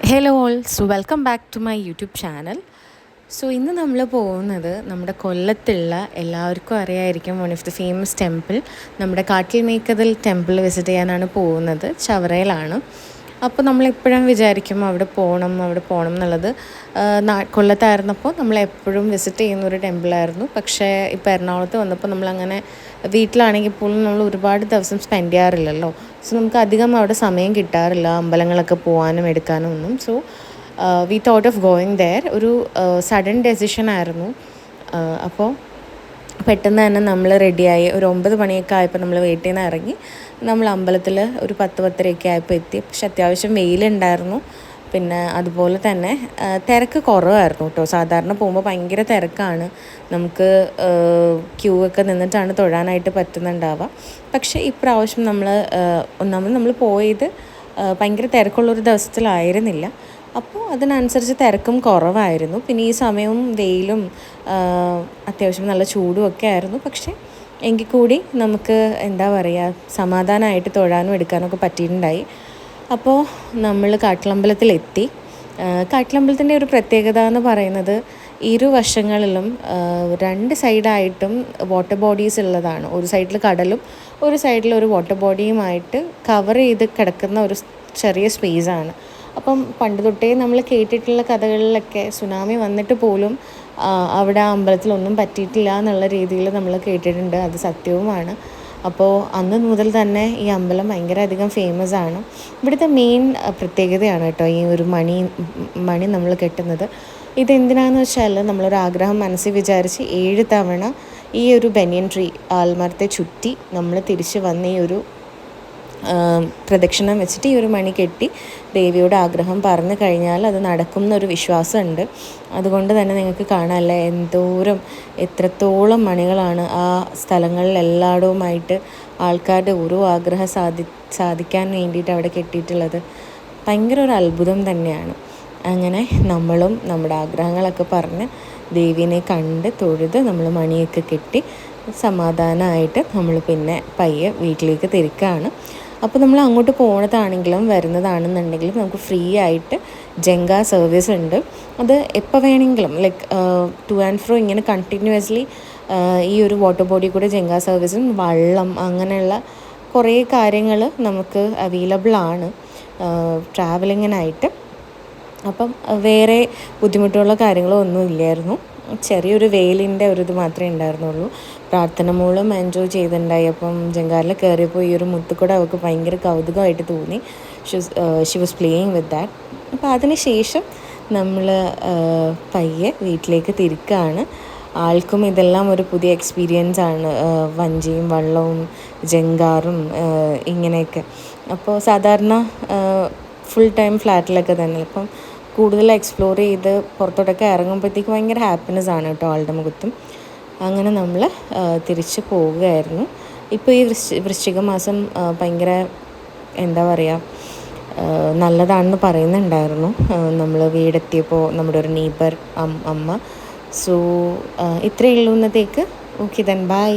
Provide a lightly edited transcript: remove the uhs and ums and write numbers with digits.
Hello all, so welcome back to my YouTube channel. So ഇന്ന് നമ്മൾ പോകുന്നത് നമ്മുടെ കൊല്ലത്തുള്ള എല്ലാവർക്കും അറിയായിരിക്കും one of the famous temple, നമ്മുടെ കാട്ടിൽ മേക്കതിൽ ടെമ്പിൾ വിസിറ്റ് ചെയ്യാനാണ് പോകുന്നത്. ചവറയിലാണ്. അപ്പോൾ നമ്മളെപ്പോഴും വിചാരിക്കും അവിടെ പോകണം എന്നുള്ളത്. കൊല്ലത്തായിരുന്നപ്പോൾ നമ്മളെപ്പോഴും വിസിറ്റ് ചെയ്യുന്നൊരു ടെമ്പിളായിരുന്നു. പക്ഷേ ഇപ്പോൾ എറണാകുളത്ത് വന്നപ്പോൾ നമ്മളങ്ങനെ വീട്ടിലാണെങ്കിൽ പോലും നമ്മൾ ഒരുപാട് ദിവസം സ്പെൻഡ് ചെയ്യാറില്ലല്ലോ. സോ നമുക്ക് അധികം അവിടെ സമയം കിട്ടാറില്ല അമ്പലങ്ങളൊക്കെ പോകാനും എടുക്കാനും ഒന്നും. So we thought of going there. ഒരു സഡൻ ഡെസിഷൻ ആയിരുന്നു. അപ്പോൾ പെട്ടെന്ന് തന്നെ നമ്മൾ റെഡിയായി. ഒരു 9 മണിയൊക്കെ ആയപ്പോൾ നമ്മൾ വീട്ടിൽ നിന്ന് ഇറങ്ങി. നമ്മൾ അമ്പലത്തിൽ ഒരു 10-10:30 ആയപ്പോൾ എത്തി. പക്ഷെ അത്യാവശ്യം വെയിലുണ്ടായിരുന്നു. പിന്നെ അതുപോലെ തന്നെ തിരക്ക് കുറവായിരുന്നു കേട്ടോ. സാധാരണ പോകുമ്പോൾ ഭയങ്കര തിരക്കാണ്. നമുക്ക് ക്യൂ ഒക്കെ നിന്നിട്ടാണ് തൊഴാനായിട്ട് പറ്റുന്നുണ്ടാവുക. പക്ഷേ ഇപ്രാവശ്യം നമ്മൾ പോയത് ഭയങ്കര തിരക്കുള്ളൊരു ദിവസത്തിലായിരുന്നില്ല. അപ്പോൾ അതിനനുസരിച്ച് തിരക്കും കുറവായിരുന്നു. പിന്നെ ഈ സമയവും വെയിലും അത്യാവശ്യം നല്ല ചൂടും ഒക്കെ ആയിരുന്നു. പക്ഷേ എങ്കിൽ കൂടി നമുക്ക് എന്താ പറയുക, സമാധാനമായിട്ട് തൊഴാനും എടുക്കാനൊക്കെ പറ്റിയിട്ടുണ്ടായി. അപ്പോൾ നമ്മൾ കാട്ടിലമ്പലത്തിലെത്തി. കാട്ടിലമ്പലത്തിൻ്റെ ഒരു പ്രത്യേകത എന്ന് പറയുന്നത് ഇരുവശങ്ങളിലും 2 സൈഡായിട്ടും വാട്ടർ ബോഡീസ് ഉള്ളതാണ്. ഒരു സൈഡിൽ കടലും ഒരു സൈഡിൽ ഒരു വാട്ടർ ബോഡിയുമായിട്ട് കവർ ചെയ്ത് കിടക്കുന്ന ഒരു ചെറിയ സ്പേസാണ്. അപ്പം പണ്ട് തൊട്ടേ നമ്മൾ കേട്ടിട്ടുള്ള കഥകളിലൊക്കെ സുനാമി വന്നിട്ട് പോലും അവിടെ ആ അമ്പലത്തിലൊന്നും പറ്റിയിട്ടില്ല എന്നുള്ള രീതിയിൽ നമ്മൾ കേട്ടിട്ടുണ്ട്. അത് സത്യവുമാണ്. അപ്പോൾ അന്ന് മുതൽ തന്നെ ഈ അമ്പലം ഭയങ്കര അധികം ഫേമസ് ആണ്. ഇവിടുത്തെ മെയിൻ പ്രത്യേകതയാണ് കേട്ടോ ഈ ഒരു മണി നമ്മൾ കെട്ടുന്നത്. ഇതെന്തിനാണെന്ന് വെച്ചാൽ നമ്മളൊരു ആഗ്രഹം മനസ്സിൽ വിചാരിച്ച് 7 തവണ ഈ ഒരു ബനിയൻ ട്രീ ആൽമരത്തെ ചുറ്റി നമ്മൾ തിരിച്ച് വന്ന് ഈ ഒരു പ്രദക്ഷിണം വെച്ചിട്ട് ഈ ഒരു മണി കെട്ടി ദേവിയോട് ആഗ്രഹം പറഞ്ഞു കഴിഞ്ഞാൽ അത് നടക്കും എന്നൊരു വിശ്വാസമുണ്ട്. അതുകൊണ്ട് തന്നെ നിങ്ങൾക്ക് കാണാമല്ലേ എത്രത്തോളം മണികളാണ് ആ സ്ഥലങ്ങളിലെല്ലായിടവുമായിട്ട് ആൾക്കാരുടെ ഓരോ ആഗ്രഹം സാധിക്കാൻ വേണ്ടിയിട്ട് അവിടെ കെട്ടിയിട്ടുള്ളത്. ഭയങ്കര ഒരു അത്ഭുതം തന്നെയാണ്. അങ്ങനെ നമ്മളും നമ്മുടെ ആഗ്രഹങ്ങളൊക്കെ പറഞ്ഞ് ദേവീനെ കണ്ട് തൊഴുത് നമ്മൾ മണിയൊക്കെ കെട്ടി സമാധാനമായിട്ട് നമ്മൾ പിന്നെ പയ്യെ വീട്ടിലേക്ക് തിരിക്കുകയാണ്. അപ്പോൾ നമ്മൾ അങ്ങോട്ട് പോകുന്നതാണെങ്കിലും വരുന്നതാണെന്നുണ്ടെങ്കിലും നമുക്ക് ഫ്രീ ആയിട്ട് ജങ്ക സർവീസ് ഉണ്ട്. അത് എപ്പോൾ വേണമെങ്കിലും ടു ആൻഡ് ഫ്രോ ഇങ്ങനെ കണ്ടിന്യൂസ്ലി ഈ ഒരു വാട്ടർ ബോഡി കൂടെ ജങ്ക സർവീസും വള്ളം അങ്ങനെയുള്ള കുറേ കാര്യങ്ങൾ നമുക്ക് അവൈലബിൾ ആണ് ട്രാവലിങ്ങിനായിട്ട്. അപ്പം വേറെ ബുദ്ധിമുട്ടുള്ള കാര്യങ്ങളോ ഒന്നും ഇല്ലായിരുന്നു. ചെറിയൊരു വെയിലിൻ്റെ ഒരു ഇത് മാത്രമേ ഉണ്ടായിരുന്നുള്ളൂ. പ്രാർത്ഥന മൂലം എൻജോയ് ചെയ്തിട്ടുണ്ടായി. അപ്പം ജങ്കാറിൽ കയറിയപ്പോൾ ഈ ഒരു മുത്തുക്കൂടെ അവൾക്ക് ഭയങ്കര കൗതുകമായിട്ട് തോന്നി. She was playing with that. അപ്പോൾ അതിന് ശേഷം നമ്മൾ പയ്യെ വീട്ടിലേക്ക് തിരിക്കുകയാണ്. ആൾക്കും ഇതെല്ലാം ഒരു പുതിയ എക്സ്പീരിയൻസ് ആണ്, വഞ്ചിയും വള്ളവും ജങ്കാറും ഇങ്ങനെയൊക്കെ. അപ്പോൾ സാധാരണ ഫുൾ ടൈം ഫ്ലാറ്റിലൊക്കെ തന്നെ ഇപ്പം കൂടുതൽ എക്സ്പ്ലോർ ചെയ്ത് പുറത്തോട്ടൊക്കെ ഇറങ്ങുമ്പോഴത്തേക്ക് ഭയങ്കര ഹാപ്പിനെസ് ആണ് കേട്ടോ ആളുടെ മുഖത്തും. അങ്ങനെ നമ്മൾ തിരിച്ച് പോവുകയായിരുന്നു. ഇപ്പോൾ ഈ വൃശ്ചിക മാസം ഭയങ്കര എന്താ പറയുക, നല്ലതാണെന്ന് പറയുന്നുണ്ടായിരുന്നു. നമ്മൾ വീടെത്തിയപ്പോൾ നമ്മുടെ ഒരു നെയ്ബർ അമ്മ. സോ ഇത്രയേ ഉള്ളൂ ഇന്നത്തേക്ക്. Okay then bye.